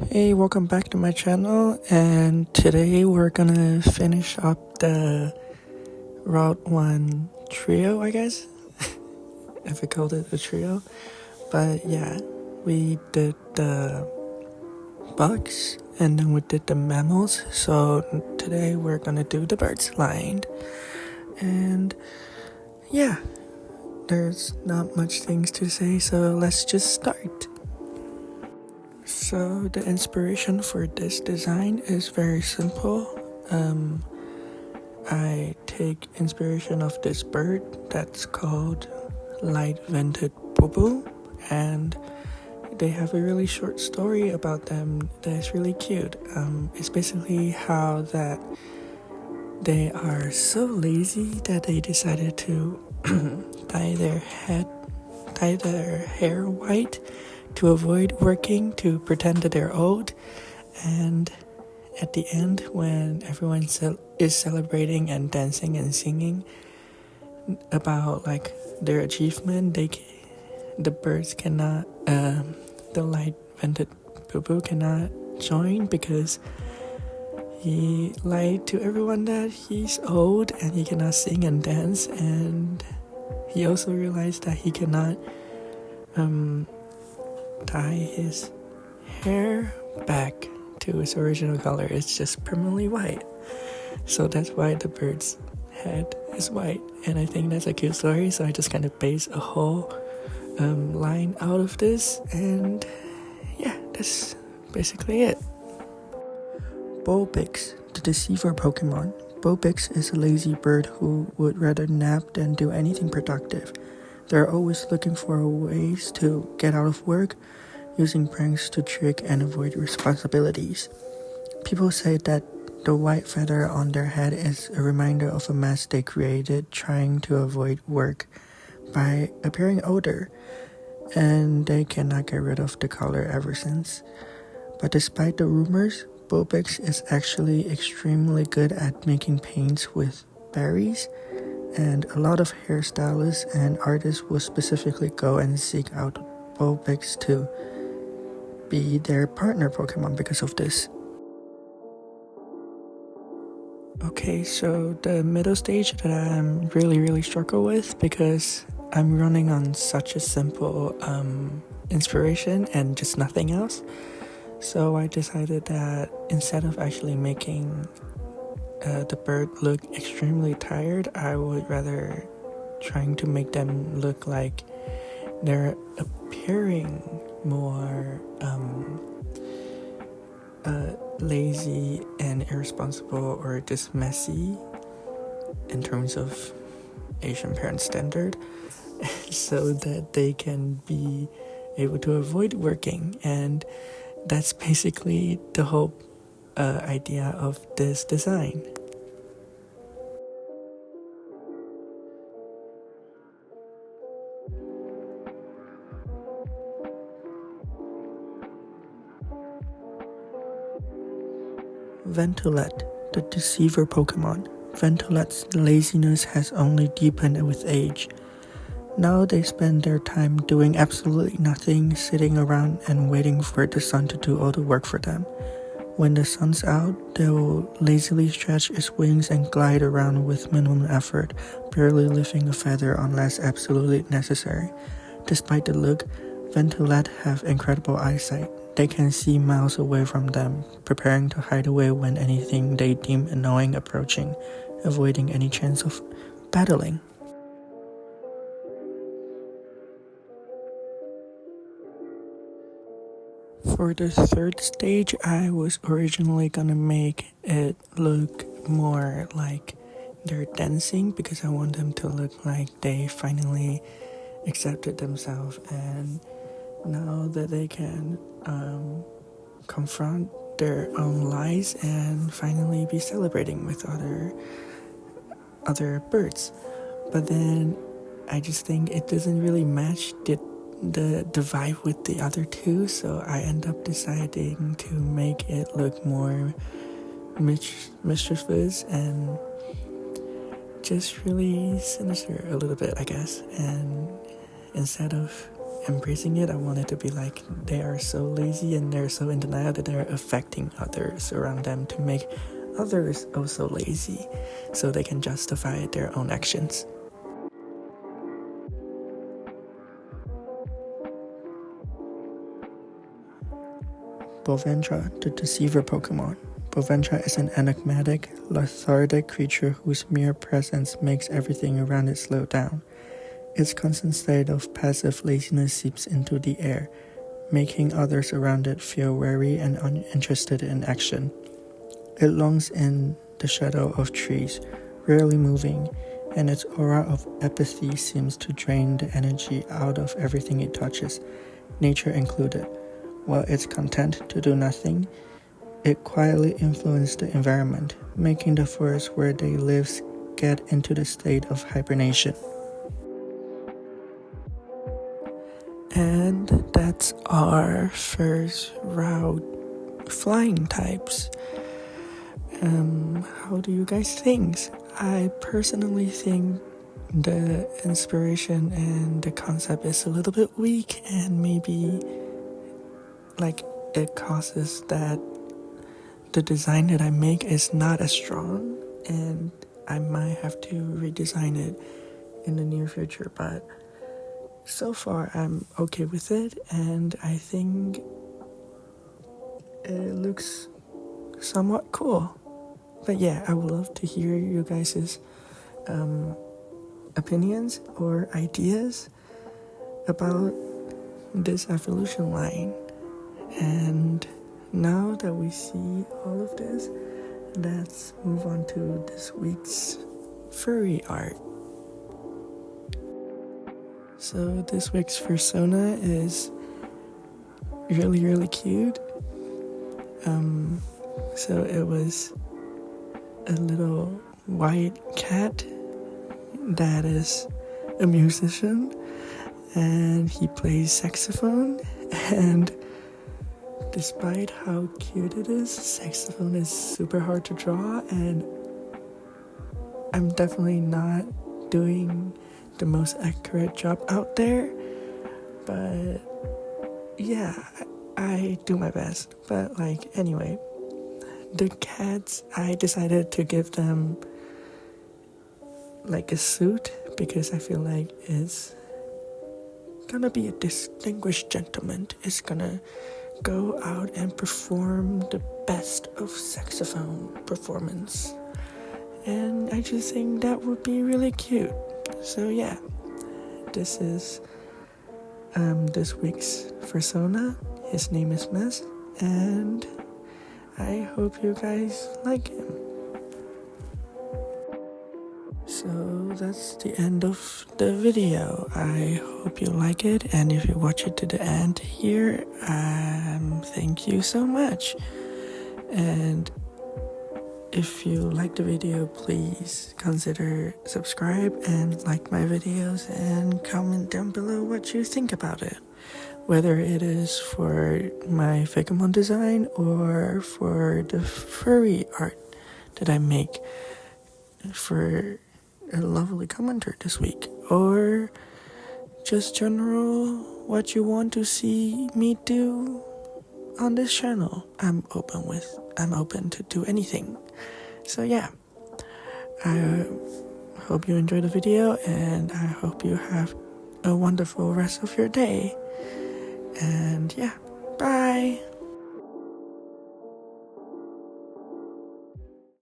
Hey, welcome back to my channel, and today we're gonna finish up the Route 1 trio, I guess, if I called it a trio. But yeah, we did the bugs, and then we did the mammals, so today we're gonna do the birds line. And yeah, there's not much things to say, so let's just start. So the inspiration for this design is very simple. I take inspiration of this bird that's called light-vented boo-boo, and they have a really short story about them that's really cute. It's basically how that they are so lazy that they decided to dye their hair white to avoid working, to pretend that they're old. And at the end, when everyone is celebrating and dancing and singing about like their achievement, the birds cannot, the light-vented boo-boo cannot join because he lied to everyone that he's old and he cannot sing and dance, and he also realized that he cannot dye his hair back to its original color. It's just permanently white. So that's why the bird's head is white, and I think that's a cute story, so I just kind of base a whole line out of this, and yeah, that's basically it. Bulbix, the deceiver Pokemon. Bulbix is a lazy bird who would rather nap than do anything productive. They're always looking for ways to get out of work, using pranks to trick and avoid responsibilities. People say that the white feather on their head is a reminder of a mess they created trying to avoid work by appearing older, and they cannot get rid of the color ever since. But despite the rumors, Bulbix is actually extremely good at making paints with berries, and a lot of hairstylists and artists will specifically go and seek out Bulbix to be their partner Pokemon because of this. Okay, so the middle stage that I'm really struggle with, because I'm running on such a simple inspiration and just nothing else. So I decided that instead of actually making the bird look extremely tired, I would rather trying to make them look like they're appearing more lazy and irresponsible, or just messy in terms of Asian parent standard, so that they can be able to avoid working. And that's basically the whole idea of this design. Ventilette, the deceiver Pokemon. Ventilette's laziness has only deepened with age. Now they spend their time doing absolutely nothing, sitting around and waiting for the sun to do all the work for them. When the sun's out, they will lazily stretch its wings and glide around with minimum effort, barely lifting a feather unless absolutely necessary. Despite the look, Ventilette have incredible eyesight. They can see miles away from them, preparing to hide away when anything they deem annoying approaching, avoiding any chance of battling. For the third stage, I was originally gonna make it look more like they're dancing, because I want them to look like they finally accepted themselves, and now that they can confront their own lies and finally be celebrating with other birds. But then I just think it doesn't really match the vibe with the other two, so I end up deciding to make it look more mischievous and just really sinister a little bit, I guess. And instead of embracing it. I want it to be like they are so lazy and they're so in denial that they're affecting others around them to make others also lazy so they can justify their own actions. Boventra, the Deceiver Pokemon. Boventra is an enigmatic, lethargic creature whose mere presence makes everything around it slow down. Its constant state of passive laziness seeps into the air, making others around it feel weary and uninterested in action. It longs in the shadow of trees, rarely moving, and its aura of apathy seems to drain the energy out of everything it touches, nature included. While it's content to do nothing, it quietly influences the environment, making the forest where they live get into the state of hibernation. And that's our first route flying types. How do you guys think? I personally think the inspiration and the concept is a little bit weak, and maybe like it causes that the design that I make is not as strong, and I might have to redesign it in the near future. But so far I'm okay with it, and I think it looks somewhat cool. But yeah, I would love to hear you guys' opinions or ideas about this evolution line. And now that we see all of this, let's move on to this week's furry art. So this week's persona is really cute. So it was a little white cat that is a musician, and he plays saxophone, and despite how cute it is, saxophone is super hard to draw, and I'm definitely not doing the most accurate job out there, but yeah, I do my best. But like, anyway, the cats, I decided to give them like a suit because I feel like it's gonna be a distinguished gentleman. It's gonna go out and perform the best of saxophone performance, and I just think that would be really cute. So yeah, this is this week's persona. His name is Mess, and I hope you guys like him. So that's the end of the video. I hope you like it, and if you watch it to the end here, thank you so much. And if you like the video, please consider subscribe and like my videos, and comment down below what you think about it, whether it is for my Pokemon design or for the furry art that I make for a lovely commenter this week, or just general what you want to see me do on this channel. I'm open to do anything. So yeah, I hope you enjoyed the video, and I hope you have a wonderful rest of your day. And yeah, bye.